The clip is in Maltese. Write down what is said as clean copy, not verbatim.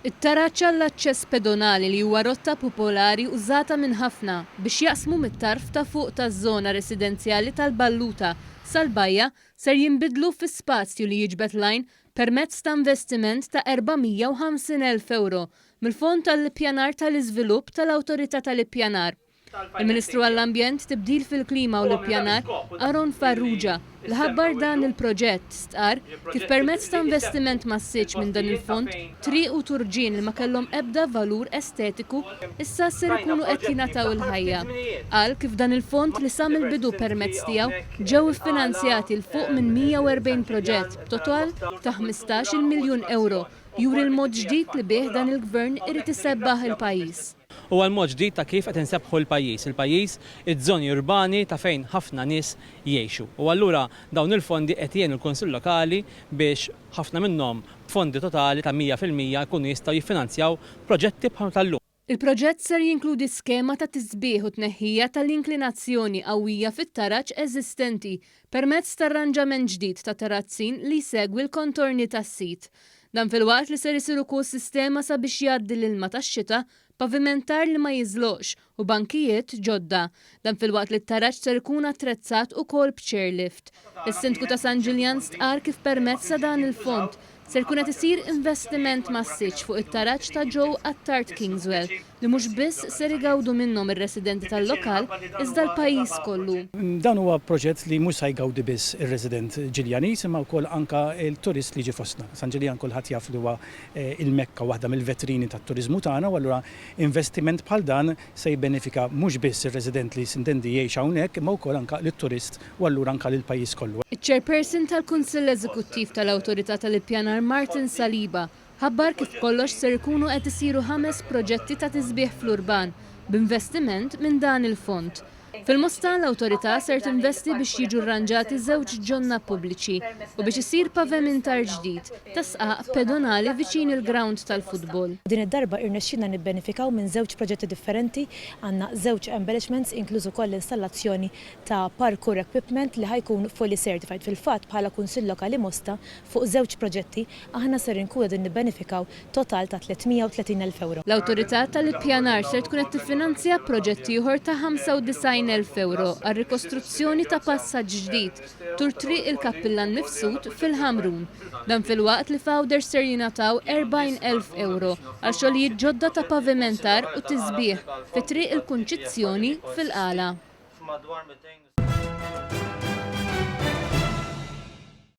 It-taraċċa l-aċċess pedonali li huwa rotta popolari użata minn ħafna biex jaqsmu mit-tarf ta' fuq taż-żona residenzjali tal-Balluta sal-Bajja ser jinbidlu fi spazju li jiġbed lajn permezz ta' investiment ta' 450,000 euro mill-Fond tal-Ippjanar tal-Iżvilupp tal-Awtorità tal-Ippjanar. Il-Ministru għall-Ambjent, Tibdil fil-Klima u l-Ippjanar Aron Farrugia li ħabbar dan il-proġett stqarr kif permezz ta' investiment massiġġ minn dan il-fond triq u turġien li ma kellhom ebda valur estetiku issa ser ikunu qed jingħataw il-ħajja. Qal kif dan il-fond li sa mill-bidu permezz tiegħu ġew iffinanzjati l fuq minn 140 proġett b'total ta' 15 miljun euro juri l-mod ġdid li bih dan il-gvern irid isebbaħ il-pajjiż. U għal-mod ġdid ta' kif qed insebħu l-pajjiż. Il-pajjiż iż-żoni urbani ta' fejn ħafna nies jgħixu. U allura dawn il-fondi qed jgħinu l-Kunsill Lokali biex ħafna minnhom fondi totali ta' 100% jkunu jistgħu jiffinanzjaw proġetti bħal tal-lum. Il-proġett ser jinkludi skema ta' tisbieħ u tneħħija tal-inklinazzjoni qawwija fit-taraġġ eżistenti permezz ta' arranġament ġdid ta' tarazzin li jsegwi l-kontorni tas-sit. Dan fil-waqt li ser isir ukoll sistema sabiex jgħaddi l-ilma tax-xita, pavimentar li ma jiżloqx u bankijiet ġodda. Dan fil-waqt li t-taraġġ ser ikun attrezzat ukoll b'chairlift. Is-Sindku ta' San Ġiljan stqarr kif permezz ta' dan il-fond ser kun qed isir investiment massiġġ fuq it-taraġġ ta' Joe Attard Kingswell li mhux biss ser igawdu minnhom ir-residenti tal-lokal iżda l-pajjiż kollu. Dan huwa proġett li mhux se jgawdi biss ir-resident Ġiljanis imma wkoll anke l-turist li jiġi fostna. San Ġiljan kulħadd jaf li huwa il-Mekka waħda mill-vetrini tat-turiżmu tagħna u allura investiment bħal dan se jibbenefika mhux biss ir-resident li sintendi jgħix hawnhekk imma wkoll anke lit-turist u allura anke lill-pajjiż kollu. Iċ-Chairperson tal-Kunsill Eżekuttiv tal-Awtorità tal-Ippjanar Martin Saliba ħabbar kif kollox ser ikunu qed isiru 5 proġetti ta' tisbieħ fl-urban b'investiment minn dan il-fond. Fil-Mustan l-Awtorità ser tinvesti biex jiġu rranġati żewġ ġonna pubbliċi u biex isir pavimentar ġdid ta' sqaq pedonali viċin il-ground tal-futbol. Din id-darba irnexxina nibbenefikaw minn żewġ proġetti differenti, għandna żewġ embellishments inkluż ukoll l-installazzjoni ta' parkour equipment li ħajkun fully certified. Fil-fatt bħala Kunsill Lokali Mosta fuq żewġ proġetti aħna ser inkunu qegħdin nibbenefikaw total ta' 330,000 euro. L-Awtorità tal-Ippjanar ser tkun qed tiffinanzja proġetti ieħor ta' 95,000 euro għal rikostruzzjoni ta' passaġġ ġdid tur triq il-Kappillan Mifsud fil-Ħamrun. Dan fil-waqt li fawder ser jingħataw 40,000 euro għal xogħlijiet ġodda ta' pavimentar u tisbieħ fi triq il-Kunċizzjoni fil-Qala.